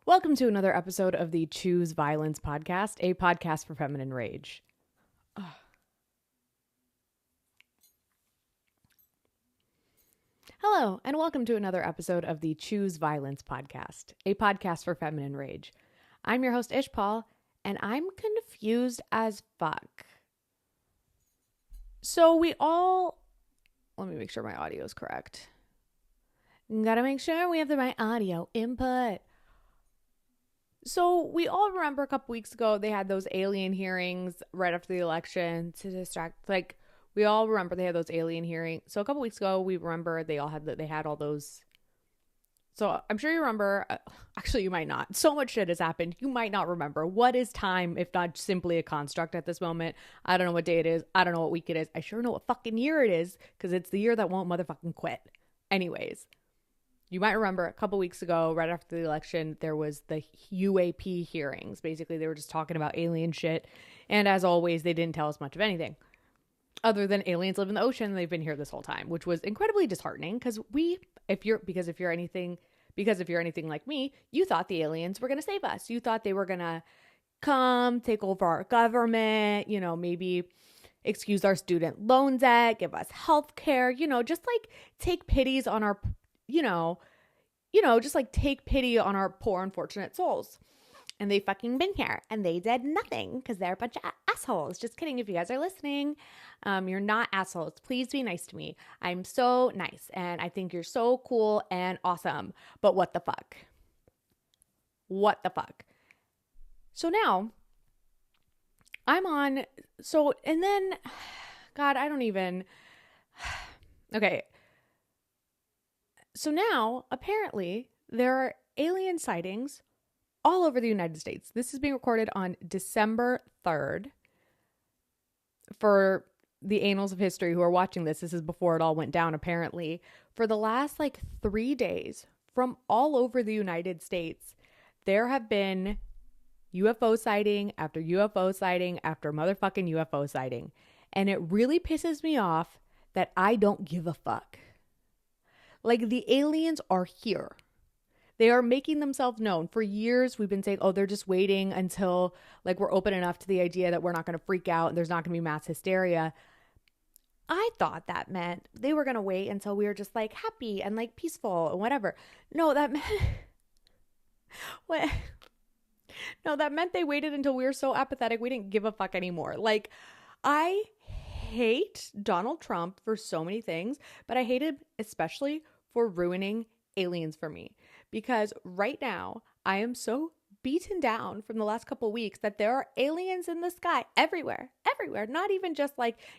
Welcome to another episode of the Choose Violence podcast, a podcast for feminine rage. Ugh. Hello, and welcome to another episode of the Choose Violence podcast, a podcast for feminine rage. I'm your host, Ishpal, and I'm confused as fuck. So let me make sure my audio is correct. Gotta make sure we have the right audio input. So we all remember a couple weeks ago, they had those alien hearings right after the election to distract, we all remember they had those alien hearings. So a couple weeks ago, we remember they had all those. So I'm sure you remember, actually you might not. So much shit has happened. You might not remember. What is time if not simply a construct at this moment? I don't know what day it is. I don't know what week it is. I sure know what fucking year it is because it's the year that won't motherfucking quit. Anyways. You might remember a couple weeks ago, right after the election, there was the UAP hearings. Basically, they were just talking about alien shit. And as always, they didn't tell us much of anything other than aliens live in the ocean and they've been here this whole time, which was incredibly disheartening because if you're anything like me, you thought the aliens were going to save us. You thought they were going to come take over our government, maybe excuse our student loan debt, give us health care, just like take pities on our just like take pity on our poor, unfortunate souls. And they fucking been here and they did nothing because they're a bunch of assholes. Just kidding. If you guys are listening, you're not assholes. Please be nice to me. I'm so nice and I think you're so cool and awesome. But what the fuck? What the fuck? So now and then, God, I don't even, okay. So now, apparently, there are alien sightings all over the United States. This is being recorded on December 3rd. For the annals of history who are watching this is before it all went down, apparently. For the last, 3 days, from all over the United States, there have been UFO sighting after UFO sighting after motherfucking UFO sighting. And it really pisses me off that I don't give a fuck. The aliens are here. They are making themselves known. For years, we've been saying, they're just waiting until, we're open enough to the idea that we're not going to freak out and there's not going to be mass hysteria. I thought that meant they were going to wait until we were just, happy and, peaceful and whatever. No, that meant... what? No, that meant they waited until we were so apathetic we didn't give a fuck anymore. I hate Donald Trump for so many things, but I hate him especially for ruining aliens for me, because right now I am so beaten down from the last couple of weeks that there are aliens in the sky everywhere, not even just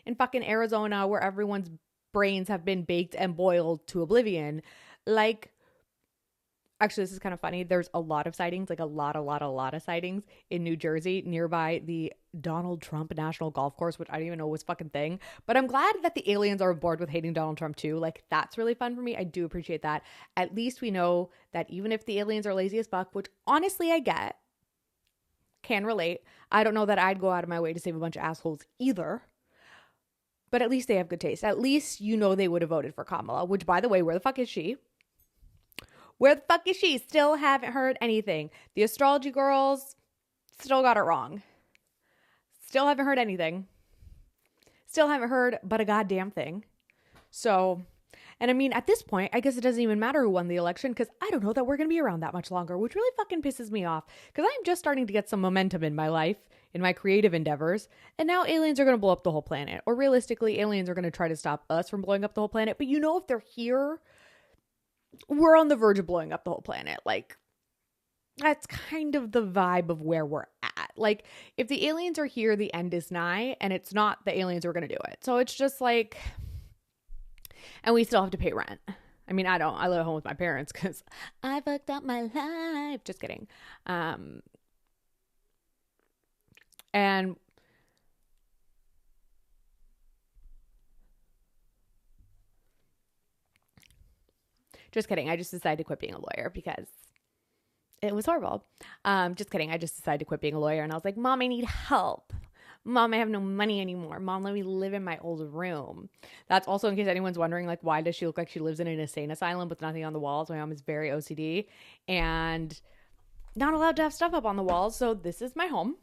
in fucking Arizona where everyone's brains have been baked and boiled to oblivion. Actually, this is kind of funny. There's a lot of sightings, a lot of sightings in New Jersey nearby the Donald Trump National Golf Course, which I didn't even know was a fucking thing. But I'm glad that the aliens are on board with hating Donald Trump too. That's really fun for me. I do appreciate that. At least we know that even if the aliens are lazy as fuck, which honestly I get, can relate. I don't know that I'd go out of my way to save a bunch of assholes either. But at least they have good taste. At least they would have voted for Kamala, which, by the way, where the fuck is she? Where the fuck is she? Still haven't heard anything. The astrology girls still got it wrong. Still haven't heard anything. Still haven't heard but a goddamn thing. So, and I mean, at this point, I guess it doesn't even matter who won the election because I don't know that we're going to be around that much longer, which really fucking pisses me off because I'm just starting to get some momentum in my life, in my creative endeavors. And now aliens are going to blow up the whole planet. Or realistically, aliens are going to try to stop us from blowing up the whole planet. But if they're here, we're on the verge of blowing up the whole planet. That's kind of the vibe of where we're at. If the aliens are here, the end is nigh, and it's not the aliens who are going to do it. So it's just and we still have to pay rent. I mean, I don't. I live at home with my parents because I fucked up my life. Just kidding. And just kidding. I just decided to quit being a lawyer because it was horrible. Just kidding. I just decided to quit being a lawyer and I was like, Mom, I need help. Mom, I have no money anymore. Mom, let me live in my old room. That's also in case anyone's wondering, why does she look like she lives in an insane asylum with nothing on the walls? My mom is very OCD. And not allowed to have stuff up on the walls. So this is my home.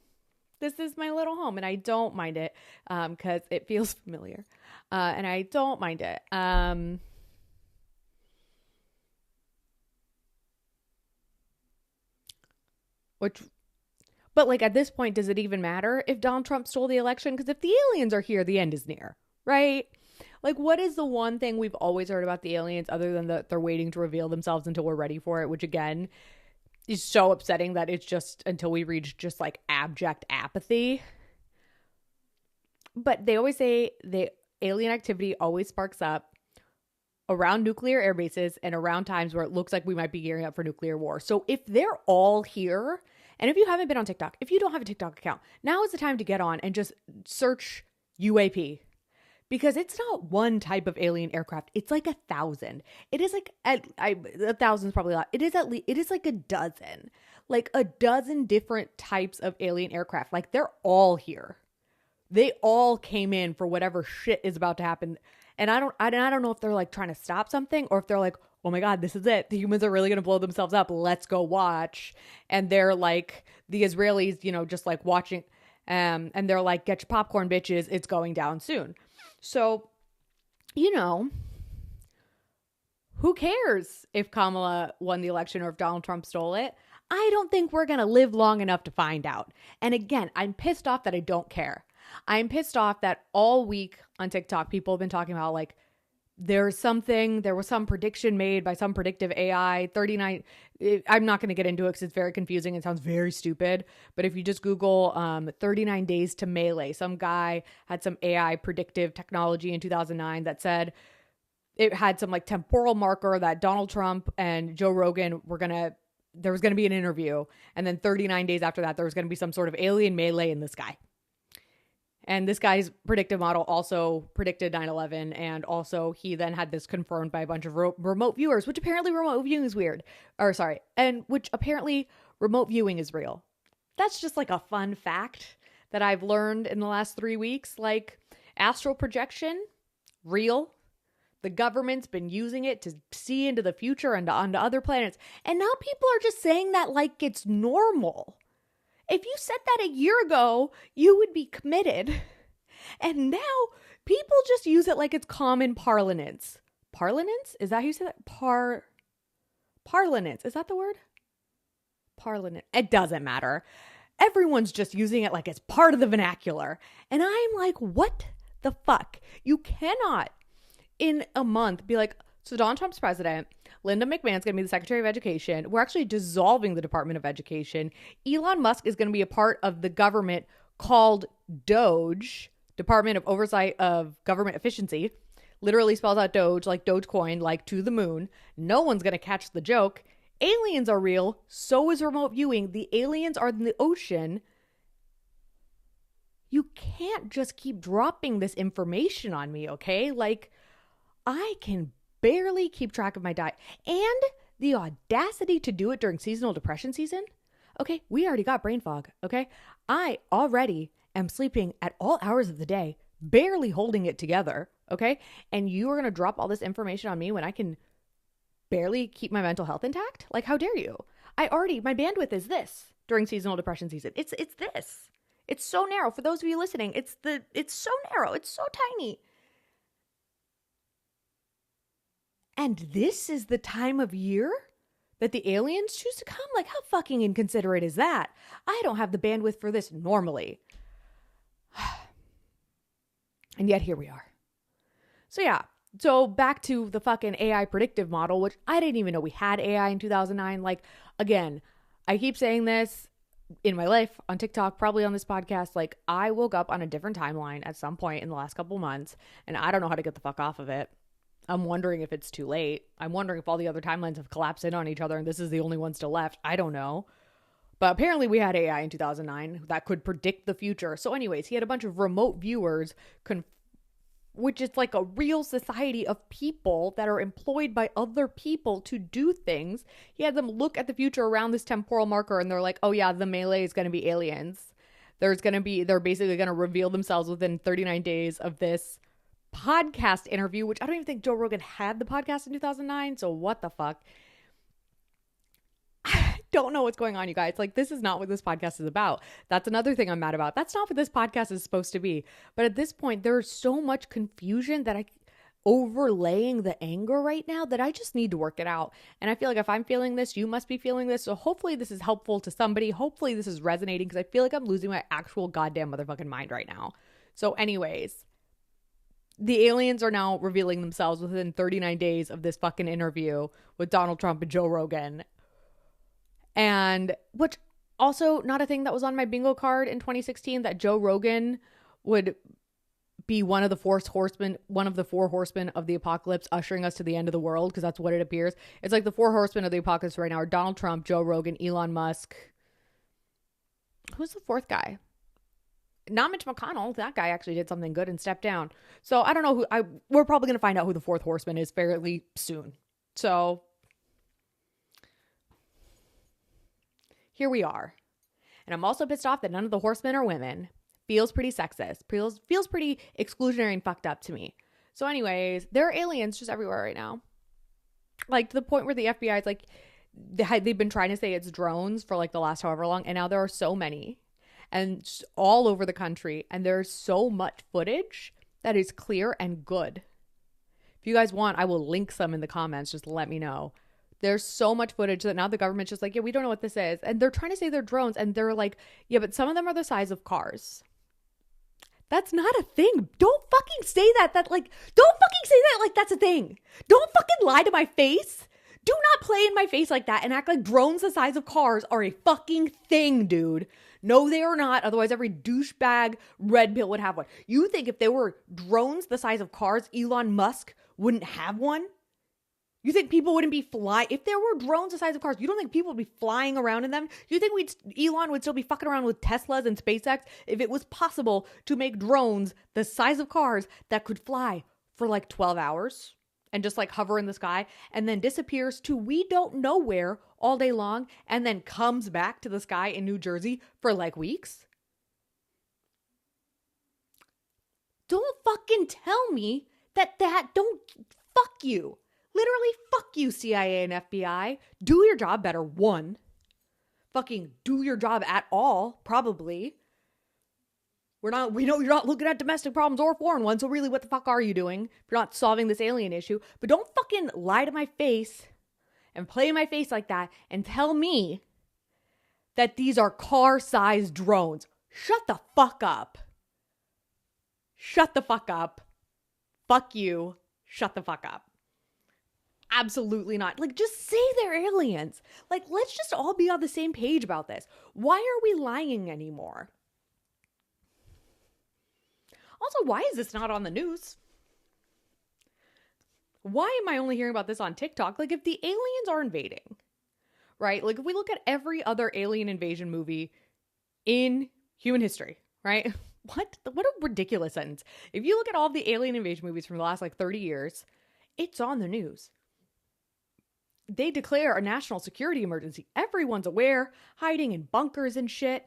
This is my little home, and I don't mind it because it feels familiar, and I don't mind it. But like at this point, does it even matter if Donald Trump stole the election? Because if the aliens are here, the end is near, right? Like, what is the one thing we've always heard about the aliens other than that they're waiting to reveal themselves until we're ready for it, which again is so upsetting that it's just until we reach just like abject apathy. But they always say the alien activity always sparks up around nuclear air bases and around times where it looks like we might be gearing up for nuclear war. So if they're all here, and if you haven't been on TikTok, if you don't have a TikTok account, now is the time to get on and just search UAP. Because it's not one type of alien aircraft. It's like 1,000. It is like, 1,000 is probably a lot. It is like a dozen. Like a dozen different types of alien aircraft. Like they're all here. They all came in for whatever shit is about to happen. And I don't know if they're like trying to stop something or if they're like, oh my God, this is it. The humans are really going to blow themselves up. Let's go watch. And they're like, the Israelis, you know, just like watching. And they're like, get your popcorn, bitches. It's going down soon. So, you know, who cares if Kamala won the election or if Donald Trump stole it? I don't think we're going to live long enough to find out. And again, I'm pissed off that I don't care. I'm pissed off that all week on TikTok, people have been talking about like, there was some prediction made by some predictive AI, 39. I'm not going to get into it because it's very confusing. It sounds very stupid. But if you just Google 39 days to melee, some guy had some AI predictive technology in 2009 that said it had some like temporal marker that Donald Trump and Joe Rogan there was going to be an interview. And then 39 days after that, there was going to be some sort of alien melee in the sky. And this guy's predictive model also predicted 9/11. And also he then had this confirmed by a bunch of remote viewers, which apparently remote viewing is weird. And which apparently remote viewing is real. That's just like a fun fact that I've learned in the last 3 weeks. Like astral projection, real. The government's been using it to see into the future and onto other planets. And now people are just saying that like it's normal. If you said that a year ago, you would be committed. And now people just use it like it's common parlance. Parlance? Is that how you say that? Parlance. Is that the word? Parlance. It doesn't matter. Everyone's just using it like it's part of the vernacular. And I'm like, what the fuck? You cannot in a month be like, so Donald Trump's president, Linda McMahon's going to be the Secretary of Education. We're actually dissolving the Department of Education. Elon Musk is going to be a part of the government called Doge, Department of Oversight of Government Efficiency. Literally spells out Doge, like Dogecoin, like to the moon. No one's going to catch the joke. Aliens are real. So is remote viewing. The aliens are in the ocean. You can't just keep dropping this information on me, okay? Like, I can barely keep track of my diet. And the audacity to do it during seasonal depression season. Okay, we already got brain fog, okay? I already am sleeping at all hours of the day, barely holding it together, okay? And you are going to drop all this information on me when I can barely keep my mental health intact? Like, how dare you? My bandwidth is this during seasonal depression season. It's this. It's so narrow. For those of you listening, it's so narrow. It's so tiny. And this is the time of year that the aliens choose to come? Like, how fucking inconsiderate is that? I don't have the bandwidth for this normally. And yet here we are. So yeah. So back to the fucking AI predictive model, which I didn't even know we had AI in 2009. Like, again, I keep saying this in my life, on TikTok, probably on this podcast. Like, I woke up on a different timeline at some point in the last couple months, and I don't know how to get the fuck off of it. I'm wondering if it's too late. I'm wondering if all the other timelines have collapsed in on each other and this is the only one still left. I don't know. But apparently we had AI in 2009 that could predict the future. So anyways, he had a bunch of remote viewers, which is like a real society of people that are employed by other people to do things. He had them look at the future around this temporal marker and they're like, oh yeah, the melee is going to be aliens. They're basically going to reveal themselves within 39 days of this podcast interview, which I don't even think Joe Rogan had the podcast in 2009. So what the fuck? don't know what's going on, you guys. Like, this is not what this podcast is about. That's another thing I'm mad about. That's not what this podcast is supposed to be. But at this point, there's so much confusion that overlaying the anger right now that I just need to work it out. And I feel like if I'm feeling this, you must be feeling this. So hopefully this is helpful to somebody. Hopefully this is resonating, because I feel like I'm losing my actual goddamn motherfucking mind right now. So anyways, the aliens are now revealing themselves within 39 days of this fucking interview with Donald Trump and Joe Rogan. And which also not a thing that was on my bingo card in 2016, that Joe Rogan would be one of the four horsemen of the apocalypse, ushering us to the end of the world, because that's what it appears. It's like the four horsemen of the apocalypse right now are Donald Trump, Joe Rogan, Elon Musk. Who's the fourth guy? Not Mitch McConnell. That guy actually did something good and stepped down. So I don't know we're probably going to find out who the fourth horseman is fairly soon. So here we are. And I'm also pissed off that none of the horsemen are women. Feels pretty sexist. Feels pretty exclusionary and fucked up to me. So anyways, there are aliens just everywhere right now. Like, to the point where the FBI is like, they've been trying to say it's drones for like the last however long. And now there are so many. And all over the country. And there's so much footage that is clear and good. If you guys want, I will link some in the comments. Just let me know. There's so much footage that now the government's just like, yeah, we don't know what this is. And they're trying to say they're drones. And they're like, yeah, but some of them are the size of cars. That's not a thing. Don't fucking say that. Don't fucking say that like that's a thing. Don't fucking lie to my face. Do not play in my face like that and act like drones the size of cars are a fucking thing, dude. No, they are not. Otherwise, every douchebag red pill would have one. You think if there were drones the size of cars, Elon Musk wouldn't have one? You think people wouldn't be flying? If there were drones the size of cars, you don't think people would be flying around in them? You think Elon would still be fucking around with Teslas and SpaceX if it was possible to make drones the size of cars that could fly for like 12 hours and just like hover in the sky and then disappears to we don't know where all day long and then comes back to the sky in New Jersey for like weeks? Don't fucking tell me that don't fuck you. Literally, fuck you, CIA and FBI. Do your job better, one. Fucking do your job at all, probably. We know you're not looking at domestic problems or foreign ones, so really, what the fuck are you doing if you're not solving this alien issue? But don't fucking lie to my face and play in my face like that and tell me that these are car-sized drones. Shut the fuck up. Shut the fuck up. Fuck you. Shut the fuck up. Absolutely not. Like, just say they're aliens. Like, let's just all be on the same page about this. Why are we lying anymore? Also, why is this not on the news? Why am I only hearing about this on TikTok? Like, if the aliens are invading, right? Like, if we look at every other alien invasion movie in human history, right? What a ridiculous sentence. If you look at all the alien invasion movies from the last, like, 30 years, it's on the news. They declare a national security emergency. Everyone's aware, hiding in bunkers and shit.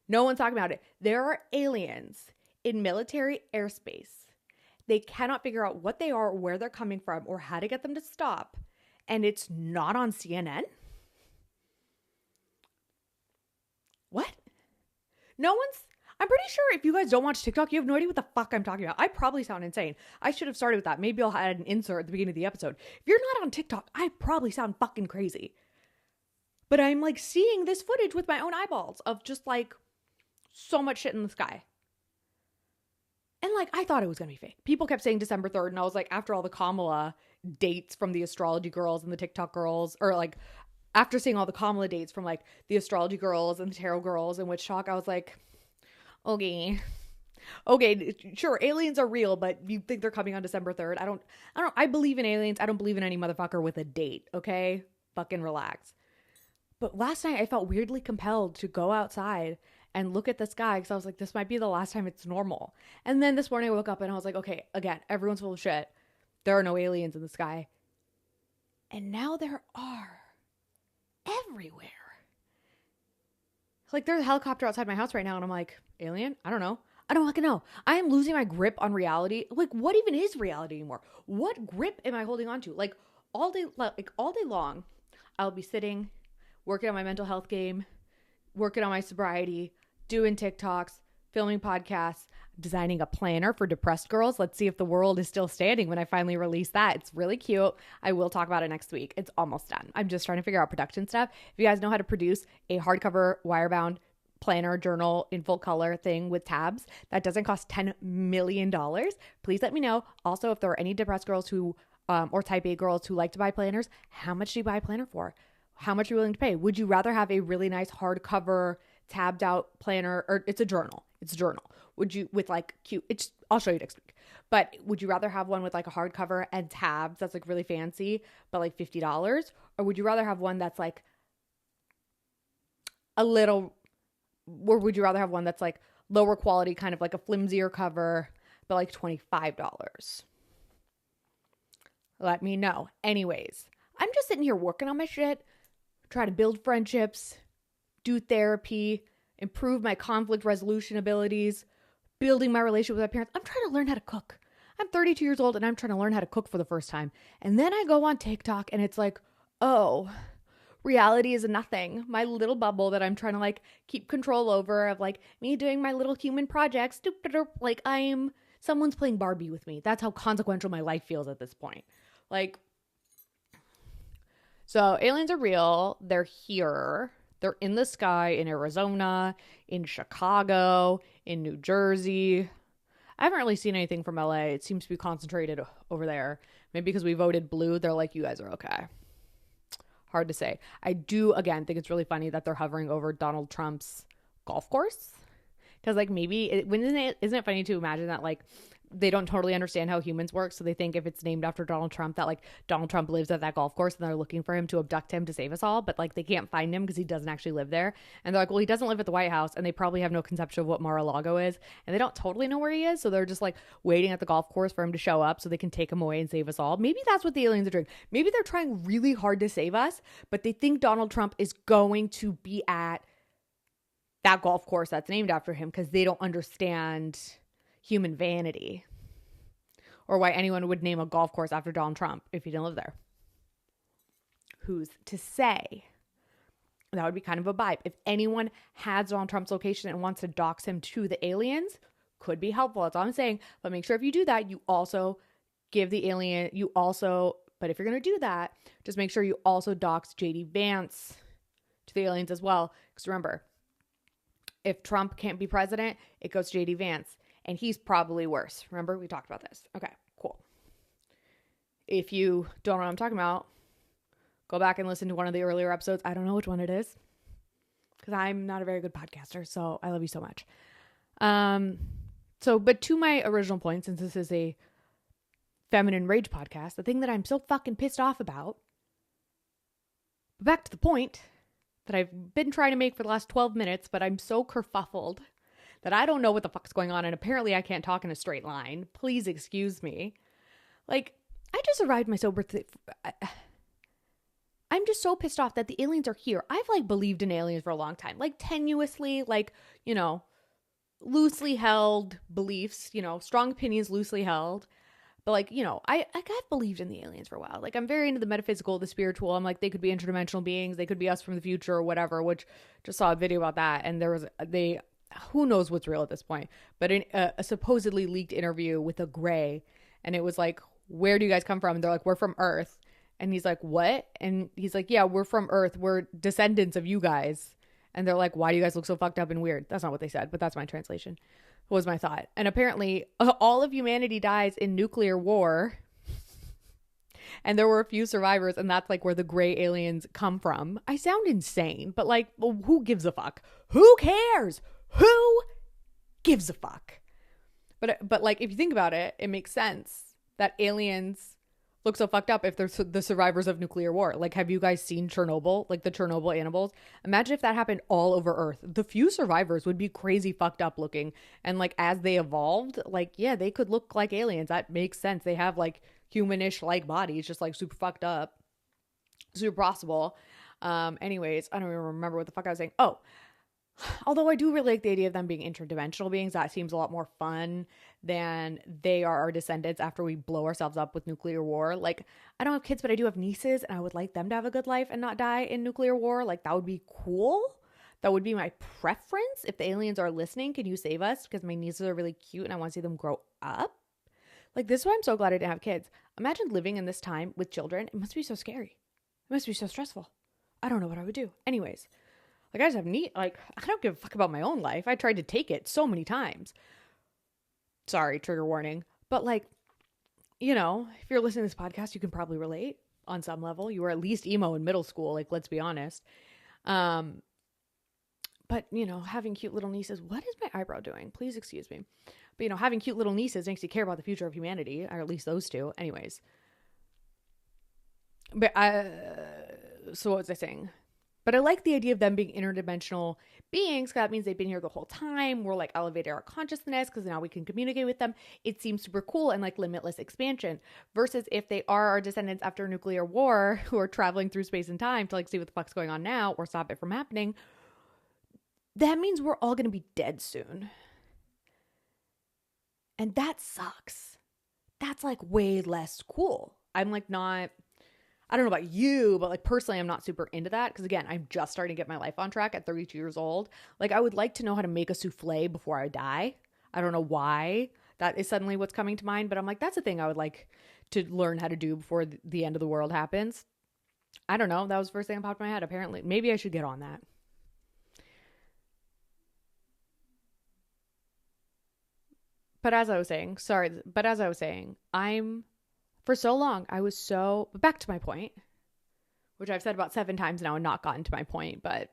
No one's talking about it. There are aliens in military airspace. They cannot figure out what they are, or where they're coming from, or how to get them to stop. And it's not on CNN? What? I'm pretty sure if you guys don't watch TikTok, you have no idea what the fuck I'm talking about. I probably sound insane. I should have started with that. Maybe I'll add an insert at the beginning of the episode. If you're not on TikTok, I probably sound fucking crazy. But I'm like seeing this footage with my own eyeballs of just like so much shit in the sky. And like, I thought it was going to be fake. People kept saying December 3rd. And I was like, after all the Kamala dates from the astrology girls and the TikTok girls, or like after seeing all the Kamala dates from like the astrology girls and the tarot girls and Witch Talk, I was like, okay, sure, aliens are real, but you think they're coming on December 3rd? I believe in aliens. I don't believe in any motherfucker with a date, okay? Fucking relax. But last night I felt weirdly compelled to go outside and look at the sky because I was like, this might be the last time it's normal. And then this morning I woke up and I was like, okay, again, everyone's full of shit. There are no aliens in the sky. And now there are everywhere. Like, there's a helicopter outside my house right now and I'm like, alien? I don't know. I don't fucking know. I am losing my grip on reality. Like, what even is reality anymore? What grip am I holding on to? Like all day long, I'll be sitting, working on my mental health game, working on my sobriety, doing TikToks, filming podcasts, designing a planner for depressed girls. Let's see if the world is still standing when I finally release that. It's really cute. I will talk about it next week. It's almost done. I'm just trying to figure out production stuff. If you guys know how to produce a hardcover, wire-bound planner journal in full color thing with tabs that doesn't cost $10 million, please let me know. Also, if there are any depressed girls who or type A girls who like to buy planners, how much do you buy a planner for? How much are you willing to pay? Would you rather have a really nice hardcover tabbed out planner, or it's a journal? It's a journal. Would you, with like cute, I'll show you next week. But would you rather have one with like a hardcover and tabs that's like really fancy, but like $50? Or would you rather have one that's like or would you rather have one that's like lower quality, kind of like a flimsier cover, but like $25? Let me know. Anyways, I'm just sitting here working on my shit, try to build friendships, do therapy, improve my conflict resolution abilities, building my relationship with my parents. I'm trying to learn how to cook. I'm 32 years old and I'm trying to learn how to cook for the first time. And then I go on TikTok and it's like, oh, reality is nothing. My little bubble that I'm trying to like keep control over of like me doing my little human projects. Like someone's playing Barbie with me. That's how consequential my life feels at this point. Like, so aliens are real. They're here. They're in the sky in Arizona, in Chicago, in New Jersey. I haven't really seen anything from LA. It seems to be concentrated over there. Maybe because we voted blue, they're like, you guys are okay. Hard to say. I do, again, think it's really funny that they're hovering over Donald Trump's golf course. Because, like, maybe, isn't it funny to imagine that, like, they don't totally understand how humans work, so they think if it's named after Donald Trump, that, like, Donald Trump lives at that golf course, and they're looking for him to abduct him to save us all, but, like, they can't find him because he doesn't actually live there. And they're like, well, he doesn't live at the White House, and they probably have no conception of what Mar-a-Lago is, and they don't totally know where he is, so they're just, like, waiting at the golf course for him to show up so they can take him away and save us all. Maybe that's what the aliens are doing. Maybe they're trying really hard to save us, but they think Donald Trump is going to be at that golf course that's named after him because they don't understand human vanity or why anyone would name a golf course after Donald Trump if he didn't live there. Who's to say? That would be kind of a vibe. If anyone has Donald Trump's location and wants to dox him to the aliens, could be helpful. That's all I'm saying. But make sure if you do that, you also give the alien, but if you're going to do that, just make sure you also dox JD Vance to the aliens as well. Because remember, if Trump can't be president, it goes to JD Vance. And he's probably worse. Remember, we talked about this. Okay, cool. If you don't know what I'm talking about, go back and listen to one of the earlier episodes. I don't know which one it is because I'm not a very good podcaster. So I love you so much. But to my original point, since this is a feminine rage podcast, the thing that I'm so fucking pissed off about, back to the point that I've been trying to make for the last 12 minutes, but I'm so kerfuffled that I don't know what the fuck's going on, and apparently I can't talk in a straight line. Please excuse me. Like, I just arrived my sober... I'm just so pissed off that the aliens are here. I've, like, believed in aliens for a long time. Like, tenuously, like, you know, loosely held beliefs, you know, strong opinions loosely held. But, like, you know, I've believed in the aliens for a while. Like, I'm very into the metaphysical, the spiritual. I'm like, they could be interdimensional beings. They could be us from the future or whatever, which just saw a video about that. And who knows what's real at this point, but in a supposedly leaked interview with a gray, and it was like, where do you guys come from? And they're like, we're from Earth. And he's like, what? And he's like, yeah, we're from Earth. We're descendants of you guys. And they're like, why do you guys look so fucked up and weird? That's not what they said, but that's my translation. Was my thought. And apparently all of humanity dies in nuclear war. And there were a few survivors, and that's like where the gray aliens come from. I sound insane, but like, well, who gives a fuck? Who cares? Who gives a fuck? But like, if you think about it, it makes sense that aliens look so fucked up if they're the survivors of nuclear war. Like, have you guys seen Chernobyl? Like the Chernobyl animals? Imagine if that happened all over Earth. The few survivors would be crazy fucked up looking. And like, as they evolved, like, yeah, they could look like aliens. That makes sense. They have like humanish like bodies, just like super fucked up, super possible. Anyways, I don't even remember what the fuck I was saying. Oh, Although I do really like the idea of them being interdimensional beings. That seems a lot more fun than they are our descendants after we blow ourselves up with nuclear war. Like, I don't have kids, but I do have nieces, and I would like them to have a good life and not die in nuclear war. Like, that would be cool. That would be my preference. If the aliens are listening, can you save us? Because my nieces are really cute and I want to see them grow up. Like, this is why I'm so glad I didn't have kids. Imagine living in this time with children. It must be so scary. It must be so stressful. I don't know what I would do. Anyways, like, I just have like, I don't give a fuck about my own life. I tried to take it so many times. Sorry, trigger warning. But, like, you know, if you're listening to this podcast, you can probably relate on some level. You were at least emo in middle school. Like, let's be honest. But, you know, having cute little nieces, what is my eyebrow doing? Please excuse me. But, you know, having cute little nieces makes you care about the future of humanity, or at least those two. Anyways. But so what was I saying? But I like the idea of them being interdimensional beings, because that means they've been here the whole time. We're like elevated our consciousness because now we can communicate with them. It seems super cool and like limitless expansion. Versus if they are our descendants after a nuclear war who are traveling through space and time to like see what the fuck's going on now or stop it from happening, that means we're all going to be dead soon. And that sucks. That's like way less cool. I'm like not, I don't know about you, but like personally, I'm not super into that. Because again, I'm just starting to get my life on track at 32 years old. Like, I would like to know how to make a souffle before I die. I don't know why that is suddenly what's coming to mind, but I'm like, that's a thing I would like to learn how to do before the end of the world happens. I don't know. That was the first thing that popped in my head. Apparently, maybe I should get on that. But as I was saying, for so long, back to my point, which I've said about 7 times now and not gotten to my point, but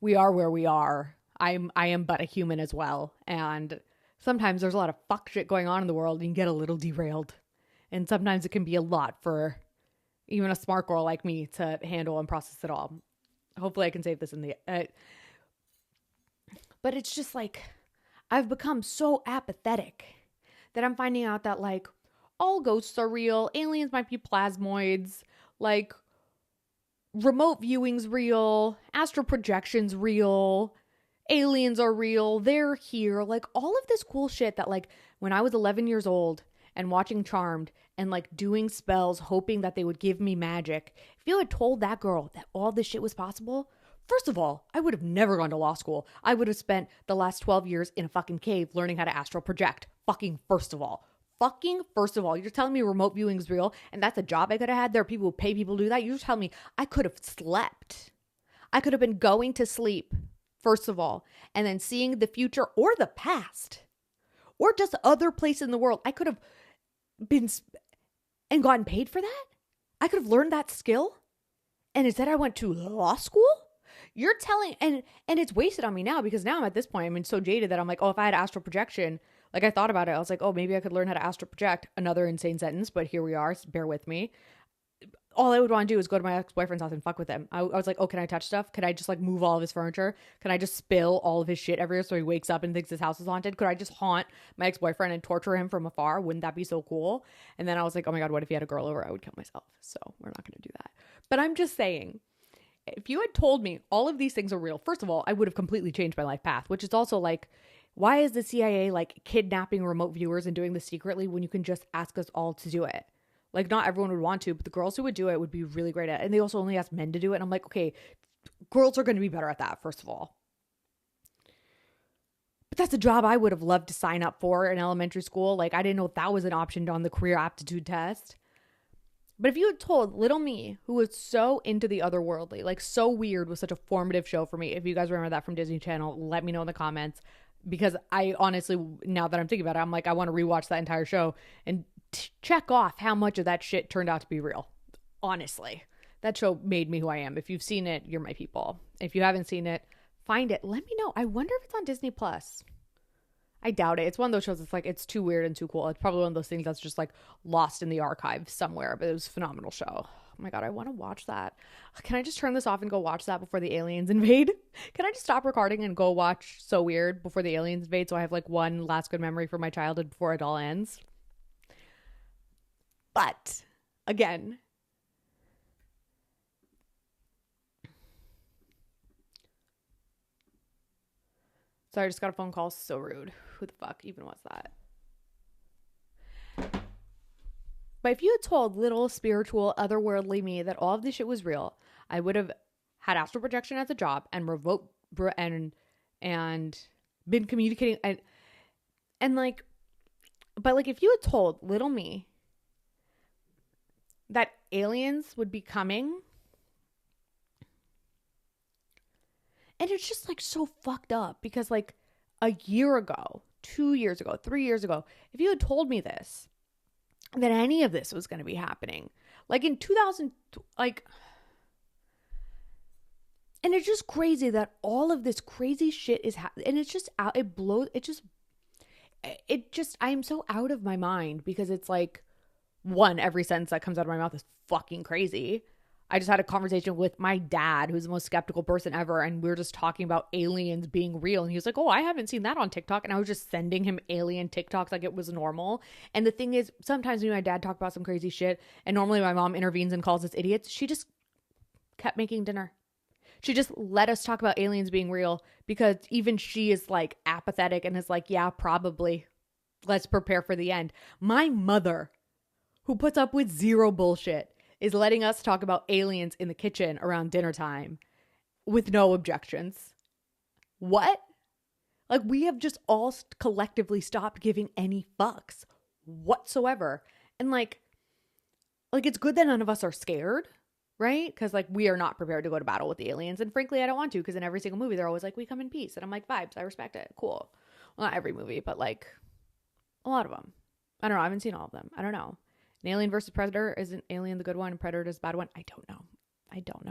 we are where we are. I am but a human as well. And sometimes there's a lot of fuck shit going on in the world and you get a little derailed. And sometimes it can be a lot for even a smart girl like me to handle and process it all. Hopefully I can save this in the, but it's just like, I've become so apathetic that I'm finding out that like all ghosts are real, aliens might be plasmoids, like remote viewing's real, astral projection's real, aliens are real, they're here, like all of this cool shit that like when I was 11 years old and watching Charmed and like doing spells hoping that they would give me magic, if you had told that girl that all this shit was possible, first of all, I would have never gone to law school. I would have spent the last 12 years in a fucking cave learning how to astral project. Fucking first of all. You're telling me remote viewing is real and that's a job I could have had? There are people who pay people to do that. You're telling me I could have slept. I could have been going to sleep, first of all, and then seeing the future or the past or just other place in the world. I could have been and gotten paid for that. I could have learned that skill. And instead I went to law school? You're telling, and it's wasted on me now because now I'm at this point, I'm so jaded that I'm like, oh, if I had astral projection, like I thought about it. I was like, oh, maybe I could learn how to astral project. Another insane sentence, but here we are. Bear with me. All I would want to do is go to my ex-boyfriend's house and fuck with him. I was like, oh, can I touch stuff? Can I just like move all of his furniture? Can I just spill all of his shit everywhere so he wakes up and thinks his house is haunted? Could I just haunt my ex-boyfriend and torture him from afar? Wouldn't that be so cool? And then I was like, oh my God, what if he had a girl over? I would kill myself. So we're not going to do that. But I'm just saying, if you had told me all of these things are real, first of all, I would have completely changed my life path, which is also like, why is the CIA like kidnapping remote viewers and doing this secretly when you can just ask us all to do it? Like, not everyone would want to, but the girls who would do it would be really great at it. And they also only ask men to do it. And I'm like, okay, girls are going to be better at that, first of all. But that's a job I would have loved to sign up for in elementary school. Like, I didn't know if that was an option on the career aptitude test. But if you had told little me, who was so into the otherworldly, like so weird, was such a formative show for me. If you guys remember that from Disney Channel, let me know in the comments. Because I honestly, now that I'm thinking about it, I'm like, I want to rewatch that entire show and check off how much of that shit turned out to be real. Honestly, that show made me who I am. If you've seen it, you're my people. If you haven't seen it, find it. Let me know. I wonder if it's on Disney Plus. I doubt it. It's one of those shows that's like, it's too weird and too cool. It's probably one of those things that's just like lost in the archive somewhere, but it was a phenomenal show. Oh my God, I want to watch that. Can I just turn this off and go watch that before the aliens invade? Can I just stop recording and go watch So Weird before the aliens invade so I have like one last good memory from my childhood before it all ends? But again, Sorry, I just got a phone call. So rude. Who the fuck even was that? But if you had told little spiritual, otherworldly me that all of this shit was real, I would have had astral projection as a job and revoked and been communicating and like, but like if you had told little me that aliens would be coming, and it's just like so fucked up because like a year ago, 2 years ago, 3 years ago, if you had told me this, that any of this was going to be happening, like in 2000, like, and it's just crazy that all of this crazy shit is happening, and it's just out, it blows, it just, I'm so out of my mind because it's like, one, every sentence that comes out of my mouth is fucking crazy. I just had a conversation with my dad, who's the most skeptical person ever, and we were just talking about aliens being real. And he was like, oh, I haven't seen that on TikTok. And I was just sending him alien TikToks like it was normal. And the thing is, sometimes when my dad talk about some crazy shit, and normally my mom intervenes and calls us idiots, she just kept making dinner. She just let us talk about aliens being real because even she is like apathetic and is like, yeah, probably. Let's prepare for the end. My mother, who puts up with zero bullshit, is letting us talk about aliens in the kitchen around dinner time with no objections. What? Like, we have just all collectively stopped giving any fucks whatsoever. And like it's good that none of us are scared, right? Because like we are not prepared to go to battle with the aliens. And frankly, I don't want to, because in every single movie, they're always like, we come in peace. And I'm like, vibes, I respect it. Cool. Well, not every movie, but like a lot of them. I don't know. I haven't seen all of them. I don't know. An Alien versus Predator, isn't Alien the good one and Predator is the bad one? I don't know.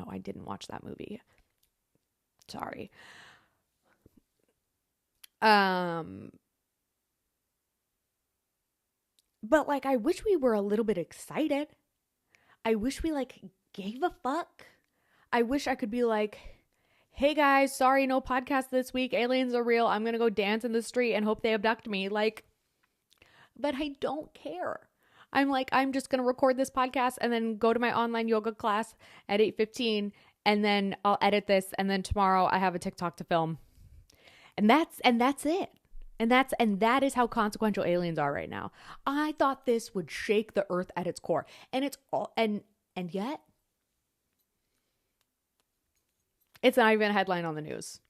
I didn't watch that movie. Sorry. But like, I wish we were a little bit excited. I wish we like gave a fuck. I wish I could be like, hey guys, sorry, no podcast this week. Aliens are real. I'm going to go dance in the street and hope they abduct me. Like, but I don't care. I'm like, I'm just going to record this podcast and then go to my online yoga class at 8:15, and then I'll edit this, and then tomorrow I have a TikTok to film. And that's it. And that is how consequential aliens are right now. I thought this would shake the earth at its core. And it's all and yet it's not even a headline on the news.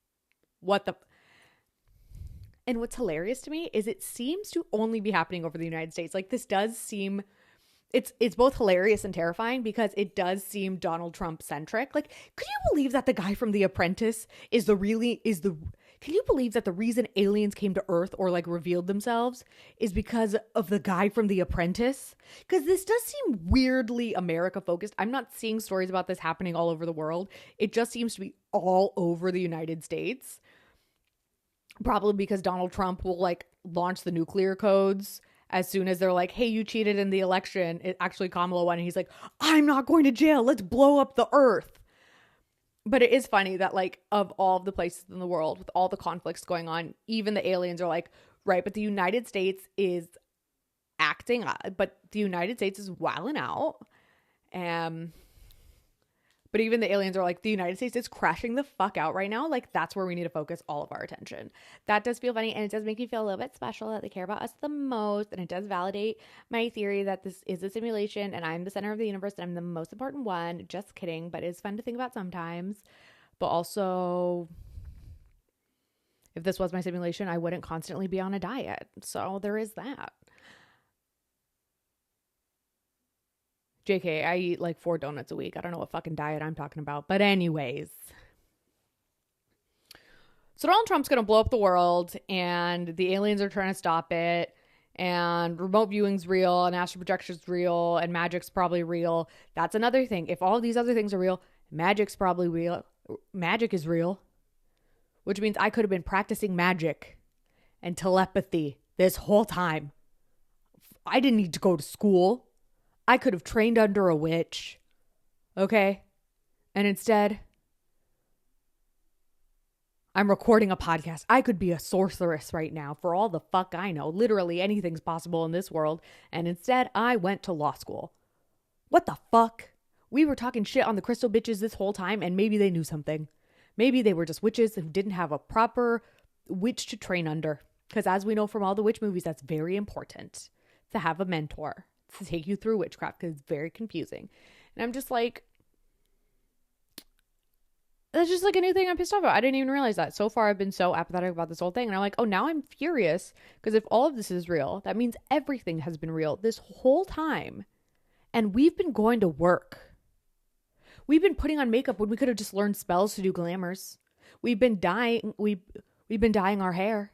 And what's hilarious to me is it seems to only be happening over the United States. Like, this does seem, it's both hilarious and terrifying because it does seem Donald Trump centric. Like, could you believe that the guy from The Apprentice can you believe that the reason aliens came to Earth or like revealed themselves is because of the guy from The Apprentice? Because this does seem weirdly America focused. I'm not seeing stories about this happening all over the world. It just seems to be all over the United States. Probably because Donald Trump will like launch the nuclear codes as soon as they're like, hey, you cheated in the election. It actually Kamala won. And he's like, I'm not going to jail. Let's blow up the earth. But it is funny that like of all of the places in the world with all the conflicts going on, even the aliens are like, right, but the United States is acting up, but the United States is wilding out. But even the aliens are like, the United States is crashing the fuck out right now. Like, that's where we need to focus all of our attention. That does feel funny. And it does make me feel a little bit special that they care about us the most. And it does validate my theory that this is a simulation and I'm the center of the universe and I'm the most important one. Just kidding. But it's fun to think about sometimes. But also, if this was my simulation, I wouldn't constantly be on a diet. So there is that. JK, I eat like 4 donuts a week. I don't know what fucking diet I'm talking about. But anyways. So Donald Trump's going to blow up the world and the aliens are trying to stop it. And remote viewing's real and astral projection's real and magic's probably real. That's another thing. If all of these other things are real, magic's probably real. Magic is real. Which means I could have been practicing magic and telepathy this whole time. I didn't need to go to school. I could have trained under a witch. Okay? And instead, I'm recording a podcast. I could be a sorceress right now for all the fuck I know. Literally anything's possible in this world. And instead, I went to law school. What the fuck? We were talking shit on the crystal bitches this whole time and maybe they knew something. Maybe they were just witches who didn't have a proper witch to train under. Because as we know from all the witch movies, that's very important to have a mentor to take you through witchcraft because it's very confusing. And I'm just like, that's just like a new thing I'm pissed off about. I didn't even realize that. So far, I've been so apathetic about this whole thing. And I'm like, oh, now I'm furious because if all of this is real, that means everything has been real this whole time. And we've been going to work. We've been putting on makeup when we could have just learned spells to do glamours. We've been dyeing our hair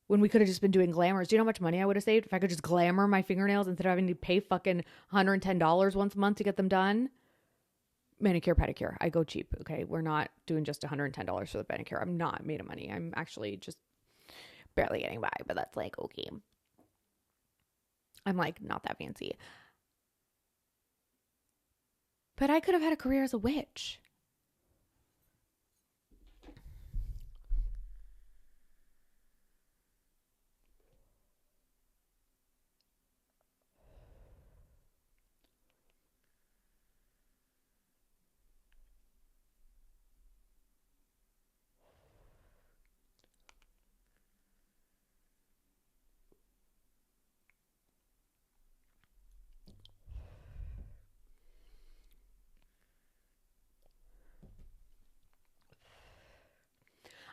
when we could have just been doing glamours. Do you know how much money I would have saved if I could just glamour my fingernails instead of having to pay fucking $110 once a month to get them done? Manicure, pedicure. I go cheap. Okay. We're not doing just $110 for the pedicure. I'm not made of money. I'm actually just barely getting by, but that's like, okay. I'm like not that fancy. But I could have had a career as a witch.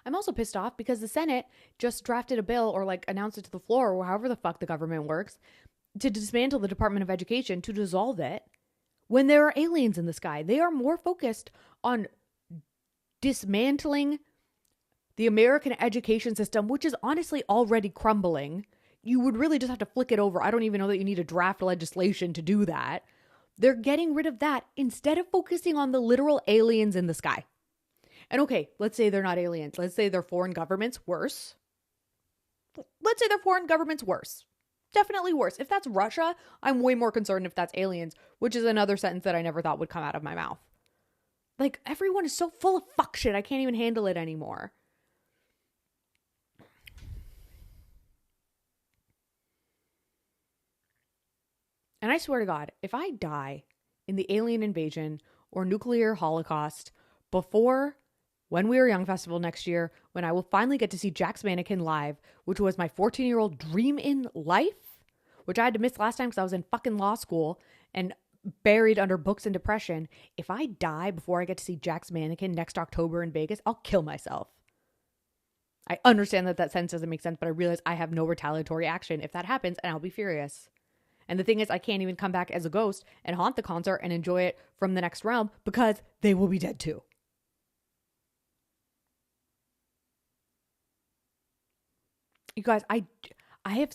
I'm also pissed off because the Senate just drafted a bill or like announced it to the floor or however the fuck the government works to dismantle the Department of Education, to dissolve it when there are aliens in the sky. They are more focused on dismantling the American education system, which is honestly already crumbling. You would really just have to flick it over. I don't even know that you need to draft legislation to do that. They're getting rid of that instead of focusing on the literal aliens in the sky. And okay, let's say they're not aliens. Let's say they're foreign governments. Worse. Let's say they're foreign governments. Worse. Definitely worse. If that's Russia, I'm way more concerned if that's aliens, which is another sentence that I never thought would come out of my mouth. Like, everyone is so full of fuck shit. I can't even handle it anymore. And I swear to God, if I die in the alien invasion or nuclear holocaust before When We Were Young festival next year, when I will finally get to see Jack's Mannequin live, which was my 14-year-old dream in life, which I had to miss last time because I was in fucking law school and buried under books and depression. If I die before I get to see Jack's Mannequin next October in Vegas, I'll kill myself. I understand that sentence doesn't make sense, but I realize I have no retaliatory action if that happens, and I'll be furious. And the thing is, I can't even come back as a ghost and haunt the concert and enjoy it from the next realm because they will be dead too. You guys, I have,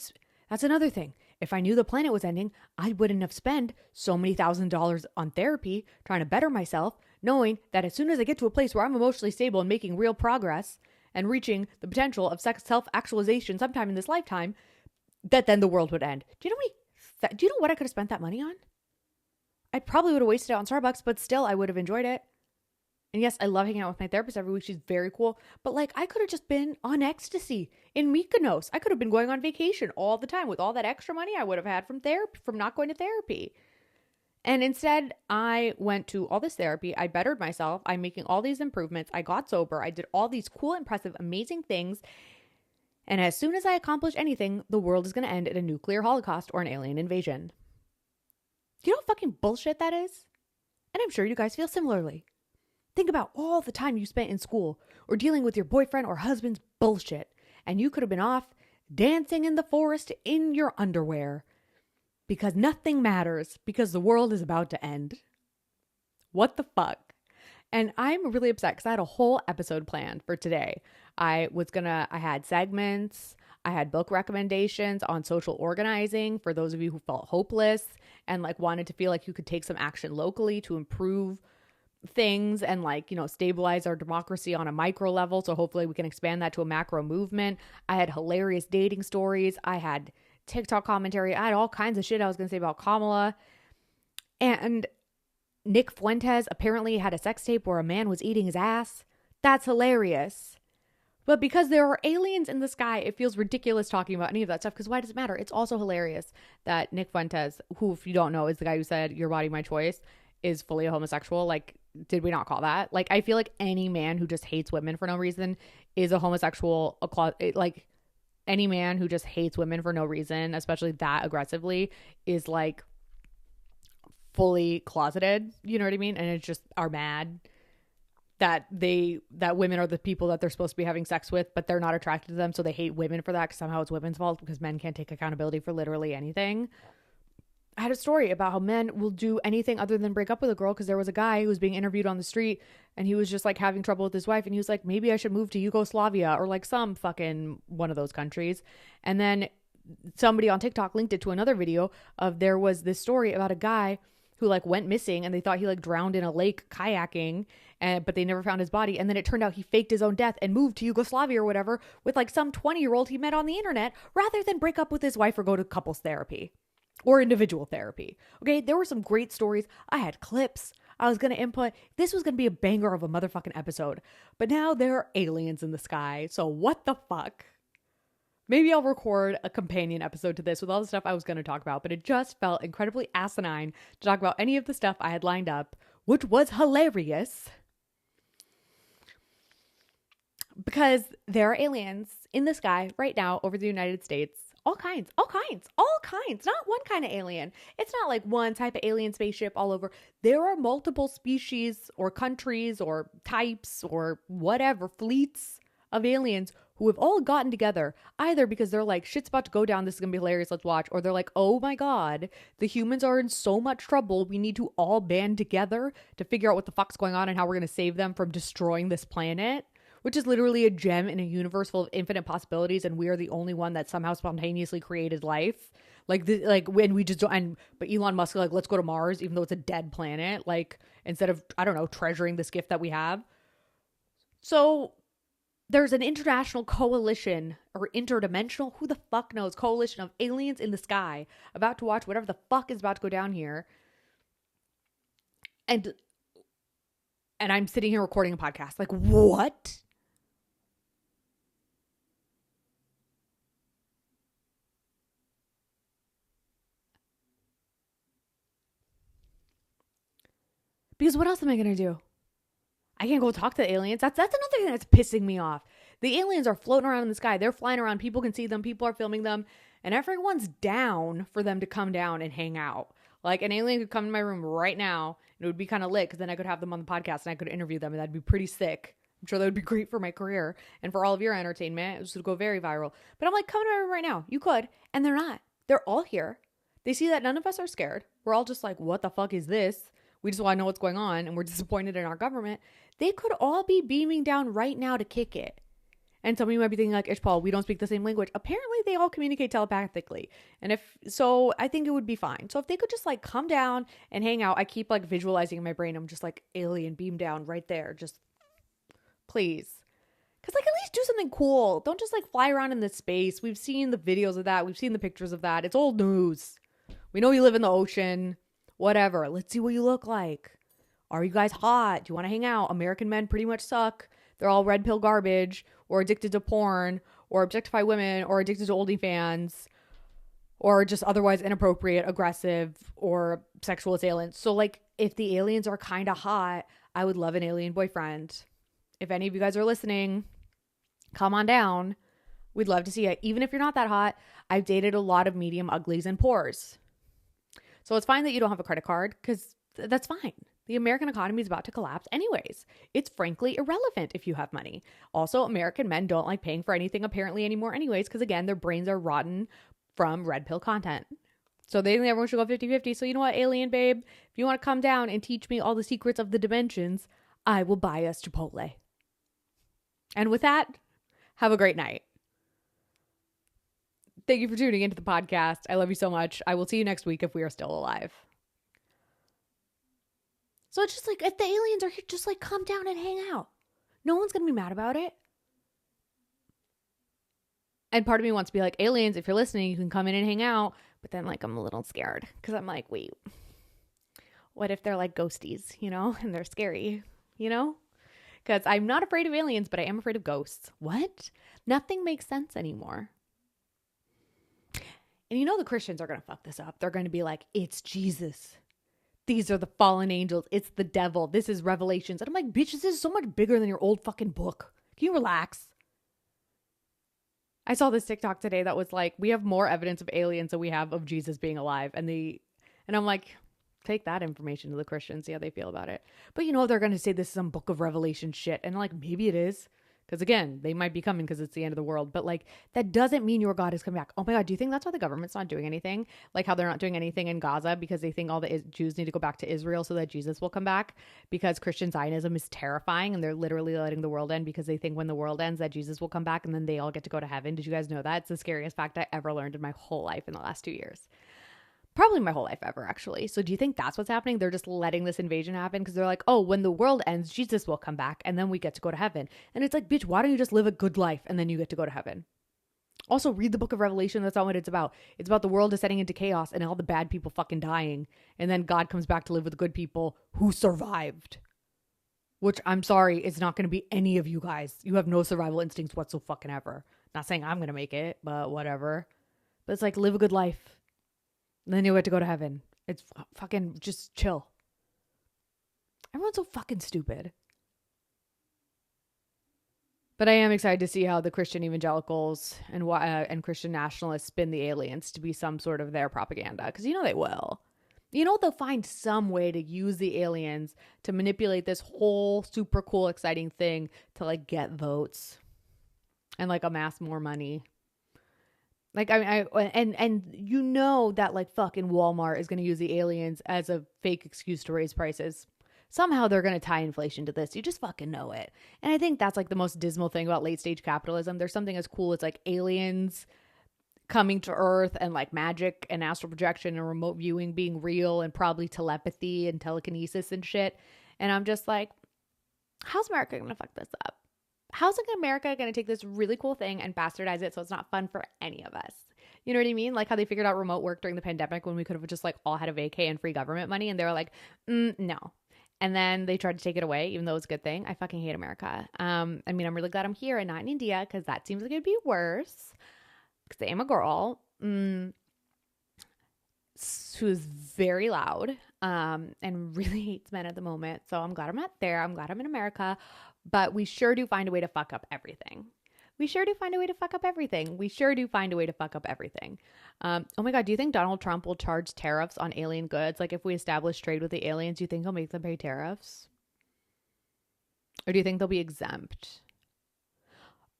that's another thing. If I knew the planet was ending, I wouldn't have spent so many $1,000s on therapy trying to better myself, knowing that as soon as I get to a place where I'm emotionally stable and making real progress and reaching the potential of self-actualization sometime in this lifetime, that then the world would end. Do you know what I could have spent that money on? I probably would have wasted it on Starbucks, but still I would have enjoyed it. And yes, I love hanging out with my therapist every week. She's very cool. But like, I could have just been on ecstasy in Mykonos. I could have been going on vacation all the time with all that extra money I would have had from therapy, from not going to therapy. And instead, I went to all this therapy. I bettered myself. I'm making all these improvements. I got sober. I did all these cool, impressive, amazing things. And as soon as I accomplish anything, the world is going to end in a nuclear holocaust or an alien invasion. Do you know how fucking bullshit that is? And I'm sure you guys feel similarly. Think about all the time you spent in school or dealing with your boyfriend or husband's bullshit, and you could have been off dancing in the forest in your underwear because nothing matters because the world is about to end. What the fuck? And I'm really upset because I had a whole episode planned for today. I had segments, I had book recommendations on social organizing for those of you who felt hopeless and like wanted to feel like you could take some action locally to improve things and like, stabilize our democracy on a micro level. So hopefully we can expand that to a macro movement. I had hilarious dating stories. I had TikTok commentary. I had all kinds of shit I was going to say about Kamala. And Nick Fuentes apparently had a sex tape where a man was eating his ass. That's hilarious. But because there are aliens in the sky, it feels ridiculous talking about any of that stuff because why does it matter? It's also hilarious that Nick Fuentes, who, if you don't know, is the guy who said, "Your body, my choice," is fully a homosexual. Like, did we not call that? Like, I feel like any man who just hates women for no reason is a homosexual, like any man who just hates women for no reason, especially that aggressively, is like fully closeted. You know what I mean? And it's just are mad that women are the people that they're supposed to be having sex with, but they're not attracted to them, so they hate women for that because somehow it's women's fault because men can't take accountability for literally anything. I had a story about how men will do anything other than break up with a girl, because there was a guy who was being interviewed on the street and he was just like having trouble with his wife, and he was like, maybe I should move to Yugoslavia or like some fucking one of those countries. And then somebody on TikTok linked it to another video of, there was this story about a guy who like went missing and they thought he like drowned in a lake kayaking, but they never found his body. And then it turned out he faked his own death and moved to Yugoslavia or whatever with like some 20-year-old he met on the internet, rather than break up with his wife or go to couples therapy or individual therapy. Okay, there were some great stories. I had clips I was going to input. This was going to be a banger of a motherfucking episode. But now there are aliens in the sky. So what the fuck? Maybe I'll record a companion episode to this with all the stuff I was going to talk about, but it just felt incredibly asinine to talk about any of the stuff I had lined up, which was hilarious. Because there are aliens in the sky right now over the United States. All kinds. Not one kind of alien. It's not like one type of alien spaceship all over. There are multiple species or countries or types or whatever, fleets of aliens who have all gotten together, either because they're like, shit's about to go down, this is gonna be hilarious, let's watch, or they're like, oh my god, the humans are in so much trouble, we need to all band together to figure out what the fuck's going on and how we're gonna save them from destroying this planet, which is literally a gem in a universe full of infinite possibilities, and we are the only one that somehow spontaneously created life. When we just don't, but Elon Musk like, let's go to Mars, even though it's a dead planet, like, instead of, I don't know, treasuring this gift that we have. So there's an international coalition or interdimensional, who the fuck knows, coalition of aliens in the sky about to watch whatever the fuck is about to go down here. And I'm sitting here recording a podcast. Like, what? Because what else am I going to do? I can't go talk to the aliens. That's another thing that's pissing me off. The aliens are floating around in the sky. They're flying around. People can see them. People are filming them. And everyone's down for them to come down and hang out. Like, an alien could come in my room right now and it would be kind of lit, because then I could have them on the podcast and I could interview them, and that'd be pretty sick. I'm sure that would be great for my career and for all of your entertainment. It would go very viral. But I'm like, come to my room right now. You could. And they're not. They're all here. They see that none of us are scared. We're all just like, what the fuck is this? We just want to know what's going on, and we're disappointed in our government. They could all be beaming down right now to kick it. And some of you might be thinking like, Ishpal, we don't speak the same language. Apparently they all communicate telepathically. And I think it would be fine. So if they could just like come down and hang out, I keep like visualizing in my brain. I'm just like, alien beam down right there. Just please. Because like, at least do something cool. Don't just like fly around in this space. We've seen the videos of that. We've seen the pictures of that. It's old news. We know you live in the ocean. Whatever. Let's see what you look like. Are you guys hot? Do you want to hang out? American men pretty much suck. They're all red pill garbage, or addicted to porn, or objectify women, or addicted to OnlyFans, or just otherwise inappropriate, aggressive, or sexual assailants. So like, if the aliens are kind of hot, I would love an alien boyfriend. If any of you guys are listening, come on down. We'd love to see it. Even if you're not that hot, I've dated a lot of medium uglies and poors. So it's fine that you don't have a credit card, because that's fine. The American economy is about to collapse anyways. It's frankly irrelevant if you have money. Also, American men don't like paying for anything apparently anymore anyways, because again, their brains are rotten from red pill content. So they think everyone should go 50-50. So you know what, alien babe? If you want to come down and teach me all the secrets of the dimensions, I will buy us Chipotle. And with that, have a great night. Thank you for tuning into the podcast. I love you so much. I will see you next week if we are still alive. So it's just like, if the aliens are here, just like come down and hang out. No one's going to be mad about it. And part of me wants to be like, aliens, if you're listening, you can come in and hang out. But then like, I'm a little scared because I'm like, wait, what if they're like ghosties, and they're scary, Because I'm not afraid of aliens, but I am afraid of ghosts. What? Nothing makes sense anymore. And the Christians are going to fuck this up. They're going to be like, it's Jesus. These are the fallen angels. It's the devil. This is Revelations. And I'm like, bitch, this is so much bigger than your old fucking book. Can you relax? I saw this TikTok today that was like, we have more evidence of aliens than we have of Jesus being alive. And I'm like, take that information to the Christians, see how they feel about it. But they're going to say this is some book of Revelation shit. And like, maybe it is. Because again, they might be coming because it's the end of the world. But like, that doesn't mean your God is coming back. Oh my God, do you think that's why the government's not doing anything? Like how they're not doing anything in Gaza because they think all the Jews need to go back to Israel so that Jesus will come back? Because Christian Zionism is terrifying and they're literally letting the world end because they think when the world ends that Jesus will come back and then they all get to go to heaven. Did you guys know that? It's the scariest fact I ever learned in my whole life in the last 2 years. Probably my whole life ever, actually. So do you think that's what's happening? They're just letting this invasion happen because they're like, oh, when the world ends, Jesus will come back and then we get to go to heaven. And it's like, bitch, why don't you just live a good life and then you get to go to heaven? Also, read the book of Revelation. That's not what it's about. It's about the world descending into chaos and all the bad people fucking dying. And then God comes back to live with the good people who survived. Which, I'm sorry, it's not going to be any of you guys. You have no survival instincts whatsoever. Not saying I'm going to make it, but whatever. But it's like, live a good life. And then you get to go to heaven. It's fucking just chill. Everyone's so fucking stupid. But I am excited to see how the Christian evangelicals and Christian nationalists spin the aliens to be some sort of their propaganda. Because they will. They'll find some way to use the aliens to manipulate this whole super cool, exciting thing to like get votes and like amass more money. Like, I that like fucking Walmart is going to use the aliens as a fake excuse to raise prices. Somehow they're going to tie inflation to this. You just fucking know it. And I think that's like the most dismal thing about late stage capitalism. There's something as cool as like aliens coming to Earth and like magic and astral projection and remote viewing being real and probably telepathy and telekinesis and shit. And I'm just like, how's America going to fuck this up? How's America going to take this really cool thing and bastardize it so it's not fun for any of us? You know what I mean? Like how they figured out remote work during the pandemic when we could have just like all had a vacay and free government money. And they were like, no. And then they tried to take it away, even though it was a good thing. I fucking hate America. I'm really glad I'm here and not in India because that seems like it'd be worse. Because I am a girl who's very loud and really hates men at the moment. So I'm glad I'm not there. I'm glad I'm in America. But we sure do find a way to fuck up everything. Oh my God, do you think Donald Trump will charge tariffs on alien goods? Like if we establish trade with the aliens, do you think he'll make them pay tariffs? Or do you think they'll be exempt?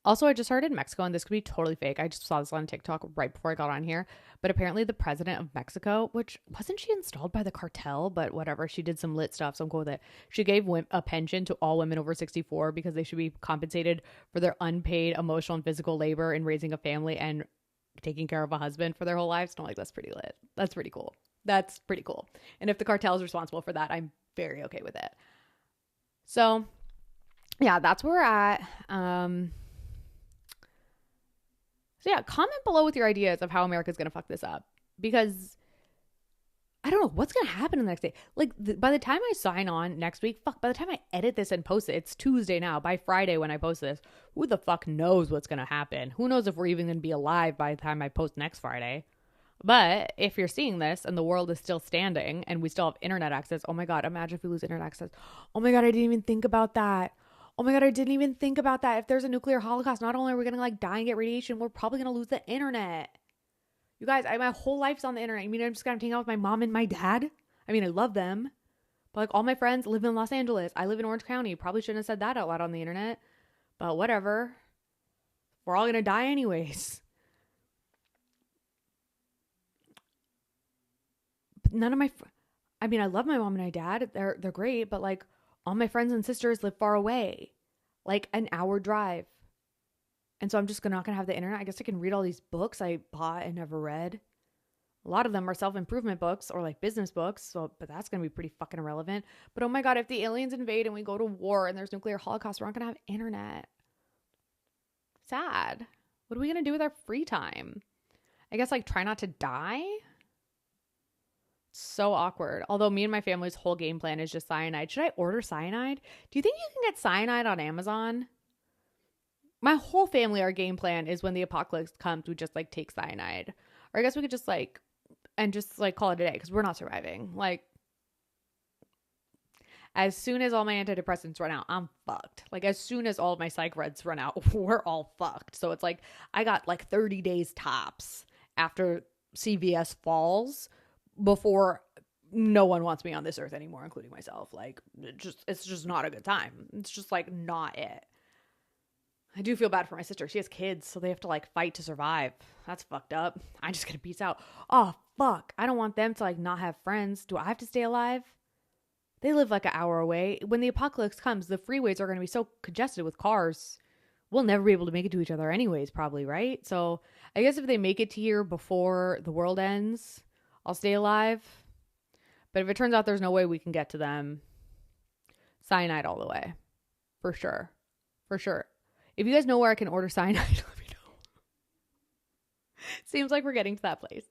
Also, I just heard in Mexico, and this could be totally fake. I just saw this on TikTok right before I got on here. But apparently the president of Mexico, which wasn't she installed by the cartel, but whatever. She did some lit stuff, so I'm cool with it. She gave a pension to all women over 64 because they should be compensated for their unpaid emotional and physical labor in raising a family and taking care of a husband for their whole lives. And I'm like, that's pretty lit. That's pretty cool. And if the cartel is responsible for that, I'm very okay with it. So, yeah, that's where we're at. So yeah, comment below with your ideas of how America's going to fuck this up. Because I don't know what's going to happen in the next day. Like by the time I sign on next week, by the time I edit this and post it, it's Tuesday now. By Friday when I post this, who the fuck knows what's going to happen? Who knows if we're even going to be alive by the time I post next Friday? But if you're seeing this and the world is still standing and we still have internet access, oh my God, imagine if we lose internet access. Oh my God, I didn't even think about that. If there's a nuclear holocaust, not only are we going to like die and get radiation, we're probably going to lose the internet. You guys, my whole life's on the internet. I mean, I'm just going to hang out with my mom and my dad. I mean, I love them. But like all my friends live in Los Angeles. I live in Orange County. Probably shouldn't have said that out loud on the internet. But whatever. We're all going to die anyways. But none of my... I mean, I love my mom and my dad. They're great. But like all my friends and sisters live far away. Like an hour drive. And so I'm just not going to have the internet. I guess I can read all these books I bought and never read. A lot of them are self-improvement books or like business books. So, but that's going to be pretty fucking irrelevant. But oh my God, if the aliens invade and we go to war and there's nuclear holocaust, we're not going to have internet. Sad. What are we going to do with our free time? I guess like try not to die. So awkward. Although me and my family's whole game plan is just cyanide. Should I order cyanide? Do you think you can get cyanide on Amazon? My whole family, our game plan is when the apocalypse comes, we just like take cyanide. Or I guess we could just like call it a day because we're not surviving. Like, As soon as all my antidepressants run out, I'm fucked. Like as soon as all of my psych reds run out, we're all fucked. So it's like I got like 30 days tops after CVS falls before no one wants me on this earth anymore, including myself. Like it's just not a good time. It's just like not it. I do feel bad for my sister. She has kids, so they have to like fight to survive. That's fucked up. I just get beats out. Oh fuck. I don't want them to like not have friends. Do I have to stay alive? They live like an hour away. When the apocalypse comes, the freeways are going to be so congested with cars. We'll never be able to make it to each other anyways, probably, right? So I guess if they make it to here before the world ends, I'll stay alive. But if it turns out there's no way we can get to them, cyanide all the way. For sure. For sure. If you guys know where I can order cyanide, let me know. Seems like we're getting to that place.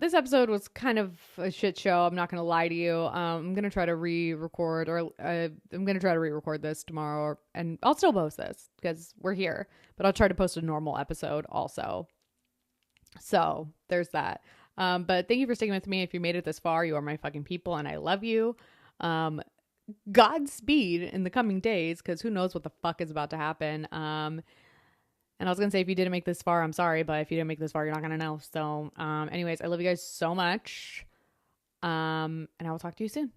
This episode was kind of a shit show. I'm not going to lie to you. I'm going to try to re-record this tomorrow and I'll still post this because we're here, but I'll try to post a normal episode also. So there's that. But thank you for sticking with me. If you made it this far, you are my fucking people and I love you. Godspeed in the coming days because who knows what the fuck is about to happen. And I was going to say, if you didn't make this far, I'm sorry. But if you didn't make this far, you're not going to know. So anyways, I love you guys so much. And I will talk to you soon.